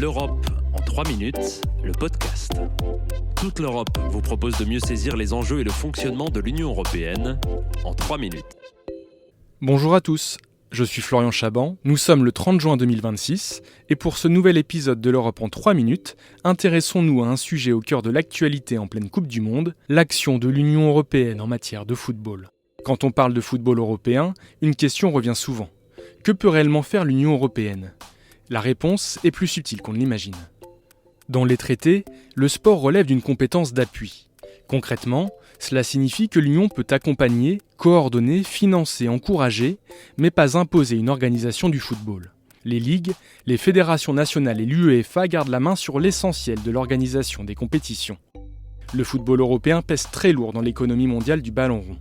L'Europe en 3 minutes, le podcast. Toute l'Europe vous propose de mieux saisir les enjeux et le fonctionnement de l'Union européenne en 3 minutes. Bonjour à tous, je suis Florian Chaban, nous sommes le 30 juin 2026 et pour ce nouvel épisode de l'Europe en 3 minutes, intéressons-nous à un sujet au cœur de l'actualité en pleine Coupe du Monde, l'action de l'Union européenne en matière de football. Quand on parle de football européen, une question revient souvent. Que peut réellement faire l'Union européenne ? La réponse est plus subtile qu'on ne l'imagine. Dans les traités, le sport relève d'une compétence d'appui. Concrètement, cela signifie que l'Union peut accompagner, coordonner, financer, encourager, mais pas imposer une organisation du football. Les ligues, les fédérations nationales et l'UEFA gardent la main sur l'essentiel de l'organisation des compétitions. Le football européen pèse très lourd dans l'économie mondiale du ballon rond.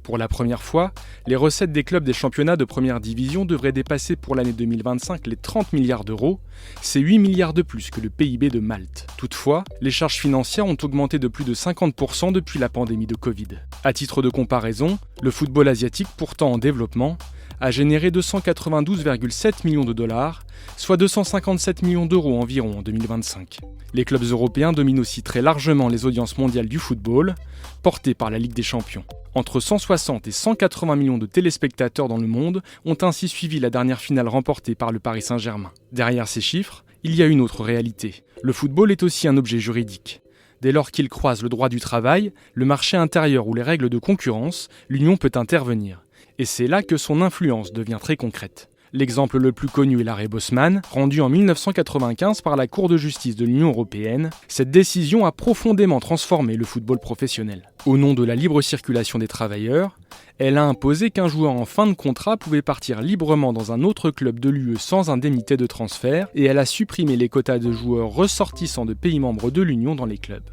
Pour la première fois, les recettes des clubs des championnats de première division devraient dépasser pour l'année 2025 les 30 milliards d'euros, c'est 8 milliards de plus que le PIB de Malte. Toutefois, les charges financières ont augmenté de plus de 50% depuis la pandémie de Covid. À titre de comparaison, le football asiatique, pourtant en développement, a généré 292,7 millions de dollars, soit 257 millions d'euros environ en 2025. Les clubs européens dominent aussi très largement les audiences mondiales du football, portées par la Ligue des Champions. Entre 160 et 180 millions de téléspectateurs dans le monde ont ainsi suivi la dernière finale remportée par le Paris Saint-Germain. Derrière ces chiffres, il y a une autre réalité. Le football est aussi un objet juridique. Dès lors qu'il croise le droit du travail, le marché intérieur ou les règles de concurrence, l'Union peut intervenir. Et c'est là que son influence devient très concrète. L'exemple le plus connu est l'arrêt Bosman, rendu en 1995 par la Cour de justice de l'Union européenne. Cette décision a profondément transformé le football professionnel. Au nom de la libre circulation des travailleurs, elle a imposé qu'un joueur en fin de contrat pouvait partir librement dans un autre club de l'UE sans indemnité de transfert, et elle a supprimé les quotas de joueurs ressortissants de pays membres de l'Union dans les clubs.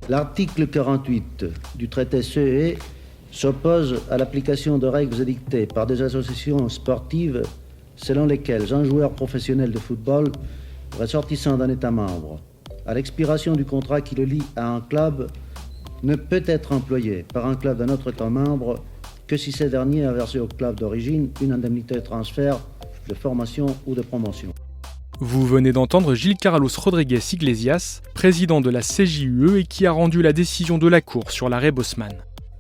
L'article 48 du traité CE s'oppose à l'application de règles édictées par des associations sportives selon lesquelles un joueur professionnel de football ressortissant d'un État membre, à l'expiration du contrat qui le lie à un club, ne peut être employé par un club d'un autre État membre que si ce dernier a versé au club d'origine une indemnité de transfert, de formation ou de promotion. Vous venez d'entendre Gilles Carlos Rodrigues Iglesias, président de la CJUE et qui a rendu la décision de la Cour sur l'arrêt Bosman.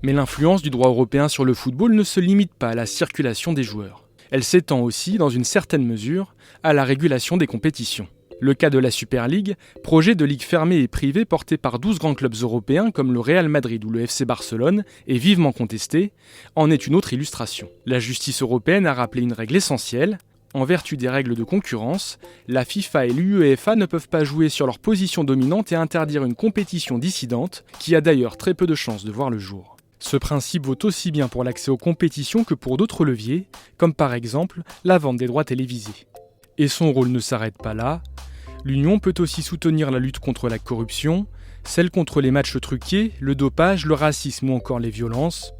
Mais l'influence du droit européen sur le football ne se limite pas à la circulation des joueurs. Elle s'étend aussi, dans une certaine mesure, à la régulation des compétitions. Le cas de la Super League, projet de ligue fermée et privée porté par 12 grands clubs européens comme le Real Madrid ou le FC Barcelone, et vivement contesté, en est une autre illustration. La justice européenne a rappelé une règle essentielle. En vertu des règles de concurrence, la FIFA et l'UEFA ne peuvent pas jouer sur leur position dominante et interdire une compétition dissidente, qui a d'ailleurs très peu de chances de voir le jour. Ce principe vaut aussi bien pour l'accès aux compétitions que pour d'autres leviers, comme par exemple la vente des droits télévisés. Et son rôle ne s'arrête pas là. L'Union peut aussi soutenir la lutte contre la corruption, celle contre les matchs truqués, le dopage, le racisme ou encore les violences.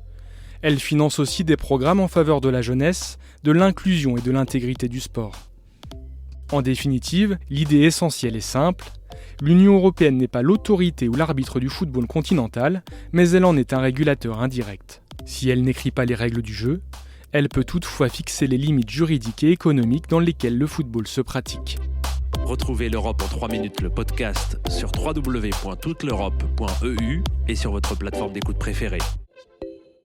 Elle finance aussi des programmes en faveur de la jeunesse, de l'inclusion et de l'intégrité du sport. En définitive, l'idée essentielle est simple. L'Union européenne n'est pas l'autorité ou l'arbitre du football continental, mais elle en est un régulateur indirect. Si elle n'écrit pas les règles du jeu, elle peut toutefois fixer les limites juridiques et économiques dans lesquelles le football se pratique. Retrouvez l'Europe en 3 minutes, le podcast sur www.touteleurope.eu et sur votre plateforme d'écoute préférée.